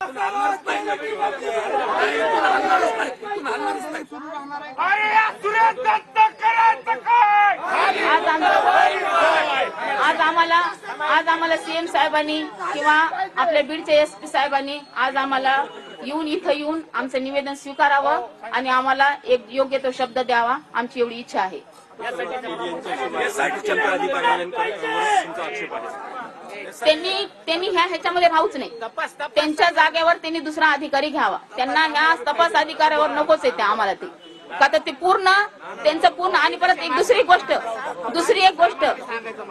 आज आम्हाला सीएम साहेबांनी किंवा आपल्या बीडचे एसपी साहेबांनी आज आम्हाला इथं येऊन आमचं निवेदन स्वीकारावं आणि आम्हाला एक योग्य तो शब्द द्यावा, आमची एवढी इच्छा आहे. त्यांनी ह्याच्यामध्ये राहूच नाही. त्यांच्या जागेवर त्यांनी दुसरा अधिकारी घ्यावा. त्यांना ह्या तपास अधिकाऱ्यावर नकोच येते आम्हाला ते. का तर ते पूर्ण त्यांचं पूर्ण. आणि परत दुसरी एक गोष्ट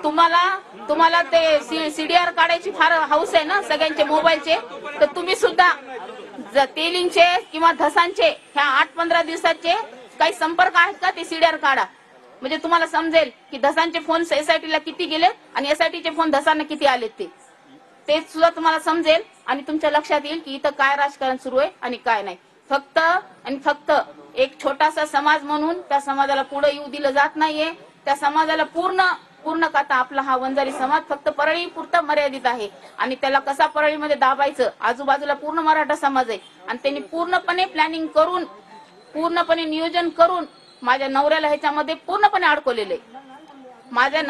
तुम्हाला ते सीडीआर काढायची फार हौस आहे ना सगळ्यांचे मोबाईलचे. तर तुम्ही सुद्धा तेलिंगचे किंवा धसांचे ह्या 8-15 दिवसाचे काही संपर्क आहेत का ते सीडीआर काढा. म्हणजे तुम्हाला समजेल की धसांचे फोन एसआयटीला किती गेले आणि एसआयटीचे फोन धसांना किती आले ते सुद्धा तुम्हाला समजेल. आणि तुमच्या लक्षात येईल की इथं काय राजकारण सुरू आहे आणि काय नाही. फक्त एक छोटासा समाज म्हणून त्या समाजाला पुढे येऊ दिलं जात नाहीये. त्या समाजाला पूर्ण कथा आपला हा वंजारी समाज फक्त परळी पुरता मर्यादित आहे. आणि त्याला कसा परळीमध्ये दाबायचं, आजूबाजूला पूर्ण मराठा समाज आहे. आणि त्यांनी पूर्णपणे प्लॅनिंग करून पूर्णपणे नियोजन करून माझ्या नवऱ्याला ह्याच्यामध्ये पूर्णपणे अडकवलेलं आहे. माझ्या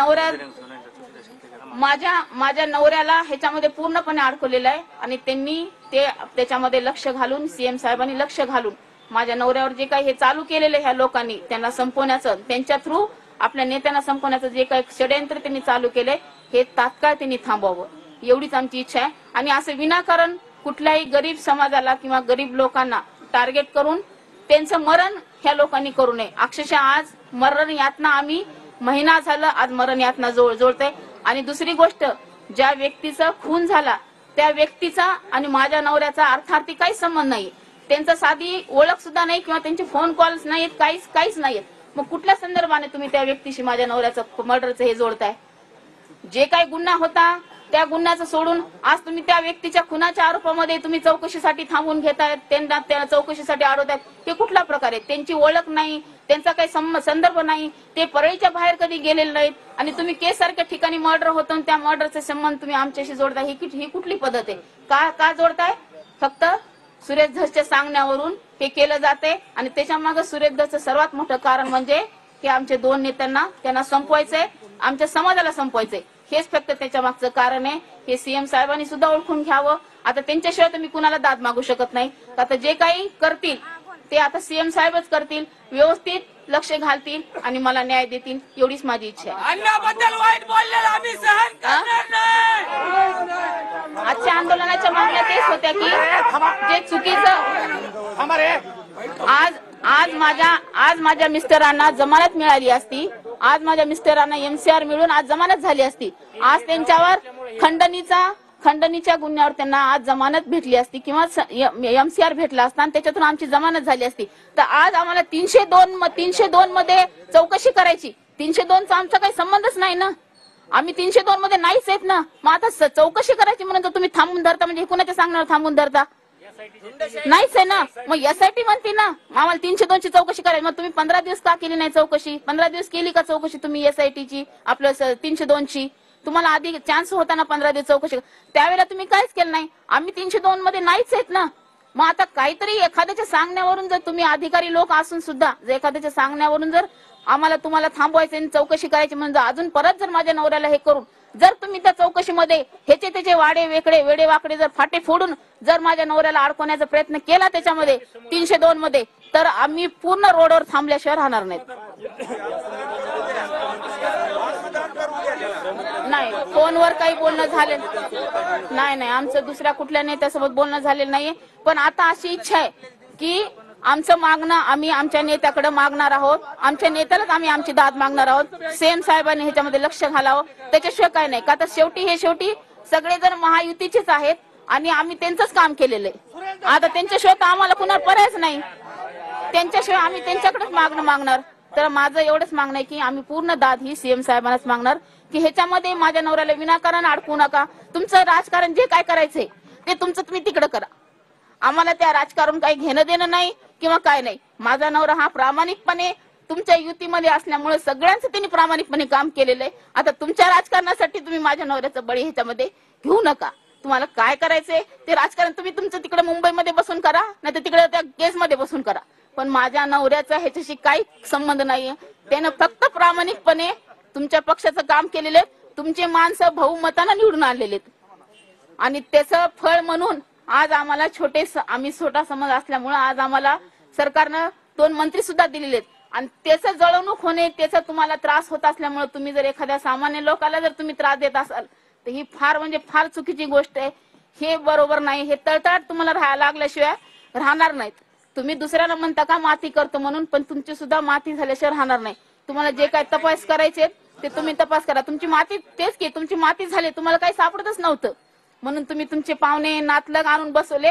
नवऱ्याला ह्याच्यामध्ये पूर्णपणे अडकवलेलं आहे. आणि त्यांनी त्याच्यामध्ये लक्ष घालून सीएम साहेबांनी लक्ष घालून माझ्या नवऱ्यावर जे काही हे चालू केलेलं ह्या लोकांनी त्यांना संपवण्याचं, त्यांच्या थ्रू आपल्या नेत्यांना संपवण्याचं जे काही षडयंत्र त्यांनी चालू केलंय हे तात्काळ त्यांनी थांबवावं, एवढीच आमची इच्छा आहे. आणि असं विनाकारण कुठल्याही गरीब समाजाला किंवा गरीब लोकांना टार्गेट करून त्यांचं मरण ह्या लोकांनी करू नये. अक्षरशः आज मरण यातना आम्ही महिना झाला आज मरण यातना जोडतोय. आणि दुसरी गोष्ट, ज्या व्यक्तीचा खून झाला त्या व्यक्तीचा आणि माझ्या नवऱ्याचा अर्थार्थी काहीच संबंध नाही. त्यांचा साधी ओळख सुद्धा नाही किंवा त्यांचे फोन कॉल्स नाहीत, काहीच नाहीत. मग कुठल्या संदर्भाने तुम्ही त्या व्यक्तीशी माझ्या नवऱ्याचं मर्डरचं हे जोडताय? जे काही गुन्हा होता त्या गुन्ह्याचं सोडून आज तुम्ही त्या व्यक्तीच्या खुनाच्या आरोपामध्ये तुम्ही चौकशीसाठी थांबून घेतायत, त्यांना चौकशीसाठी अडवतायत. हे कुठला प्रकार आहे? त्यांची ओळख नाही, त्यांचा काही संदर्भ नाही, ते परळीच्या बाहेर कधी गेलेले नाहीत. आणि तुम्ही केस सारख्या ठिकाणी मर्डर होतो त्या मर्डरचे संबंध तुम्ही आमच्याशी जोडताय. ही कुठली पद्धत आहे? का जोडताय? फक्त सुरेश धसच्या सांगण्यावरून हे केलं जाते. आणि त्याच्या मागे सुरेश धसचं सर्वात मोठं कारण म्हणजे की आमच्या 2 नेत्यांना त्यांना संपवायचंय, आमच्या समाजाला संपवायचंय. हेच फक्त त्याच्या मागचं कारण आहे. हे सीएम साहेबांनी सुद्धा ओळखून घ्यावं. आता त्यांच्याशिवाय तर मी कुणाला दाद मागू शकत नाही. आता जे काही करतील ते आता सीएम साहेबच करतील, व्यवस्थित लक्ष घालतील आणि मला न्याय देतील, एवढीच माझी इच्छा आहे. आजच्या आंदोलनाच्या मागण्या तेच होत्या की जे चुकीचं आज माझ्या मिस्टरांना जमानत मिळाली असती, आज माझ्या मिस्टरांना एमसीआर मिळून आज जमानत झाली असती. आज त्यांच्यावर खंडणीच्या गुन्ह्यावर त्यांना आज जमानत भेटली असती किंवा एमसीआर भेटला असता आणि त्याच्यातून आमची जमानत झाली असती. तर आज आम्हाला 302 मध्ये चौकशी करायची. 302चा आमचा काही संबंधच नाही ना. आम्ही 302 मध्ये नाहीच येत ना. मग आता चौकशी करायची म्हणून तुम्ही थांबून धरता, म्हणजे कुणाच्या सांगण्यावर थांबून धरता? नाहीच आहे ना. मग एसआयटी म्हणते ना आम्हाला 302ची चौकशी करायची. मग तुम्ही 15 दिवस का केली नाही चौकशी? 15 दिवस केली का चौकशी तुम्ही एसआयटीची? आपलं 302ची तुम्हाला आधी चान्स होता ना 15 दिवस चौकशी, त्यावेळेला तुम्ही काहीच केलं नाही. आम्ही 302 मध्ये नाहीच आहेत ना. मग आता काहीतरी एखाद्याच्या सांगण्यावरून जर तुम्ही अधिकारी लोक असून सुद्धा जर एखाद्याच्या सांगण्यावरून जर तुम्हाला थांबवायचं आणि चौकशी करायची म्हणजे अजून परत जर माझ्या नवऱ्याला हे करून जर तुम्ही त्या चौकशीमध्ये त्याचे वेडे वाकडे जर फाटे फोडून जर माझ्या नवऱ्याला अडकवण्याचा प्रयत्न केला त्याच्यामध्ये 302 मध्ये, तर आम्ही पूर्ण रोडवर थांबल्याशिवाय राहणार नाहीत. नाही, फोनवर काही बोलणं झालं नाही. आमचं दुसऱ्या कुठल्या नेत्यासोबत बोलणं झालेलं नाहीये. पण आता अशी इच्छा आहे की आमचं मागणं आम्ही आमच्या नेत्याकडे मागणार आहोत. आमच्या नेत्यालाच आम्ही आमची दाद मागणार आहोत. सीएम साहेबांनी ह्याच्यामध्ये लक्ष घालावं, त्याच्याशिवाय काय नाही. का तर शेवटी सगळेजण महायुतीचेच आहेत आणि आम्ही त्यांचंच काम केलेलं आहे. आता त्यांच्याशिवाय तर आम्हाला कुणाला पर्यायच नाही. त्यांच्याशिवाय आम्ही त्यांच्याकडेच मागणार. तर माझं एवढंच मागणं आहे की आम्ही पूर्ण दाद ही सीएम साहेबांनाच मागणार की ह्याच्यामध्ये माझ्या नवऱ्याला विनाकारण अडकू नका. तुमचं राजकारण जे काय करायचंय ते तुमचं तुम्ही तिकडे करा. आम्हाला त्या राजकारण काही घेणं देणं नाही किंवा काय नाही. माझा नवरा हा प्रामाणिकपणे तुमच्या युतीमध्ये असल्यामुळे सगळ्यांचं त्यांनी प्रामाणिकपणे काम केलेलं आहे. आता तुमच्या राजकारणासाठी तुम्ही माझ्या नवऱ्याचं बळी ह्याच्यामध्ये घेऊ नका. तुम्हाला काय करायचंय ते राजकारण तुम्ही तुमचं तिकडे मुंबईमध्ये बसून करा, नाही तर तिकडे त्या केसमध्ये बसून करा, पण माझ्या नवऱ्याचा ह्याच्याशी काही संबंध नाहीये. त्यानं फक्त प्रामाणिकपणे तुमच्या पक्षाचं काम केलेले, तुमचे माणसं बहुमतानं निवडून आणलेले आणि त्याचं फळ म्हणून आज आम्हाला आम्ही छोटा समाज असल्यामुळे आज आम्हाला सरकारनं 2 मंत्री सुद्धा दिलेले आहेत आणि त्याचं जळवणूक होणे, त्याचा तुम्हाला त्रास होत असल्यामुळे तुम्ही जर एखाद्या सामान्य लोकाला जर तुम्ही त्रास देत असाल तर ही फार म्हणजे फार चुकीची गोष्ट आहे. हे बरोबर नाही. हे तळतळाट तुम्हाला राहायला लागल्याशिवाय राहणार नाहीत. तुम्ही दुसऱ्याला म्हणता का माती करतो म्हणून, पण तुमची सुद्धा माती झाल्याशिवाय राहणार नाही. तुम्हाला जे काही तपास करायचे ते तुम्ही तपास करा. तुमची माती तेच की तुमची माती झाली, तुम्हाला काही सापडतच नव्हतं म्हणून तुम्ही तुमचे पाहुणे नातलग आणून बसवले.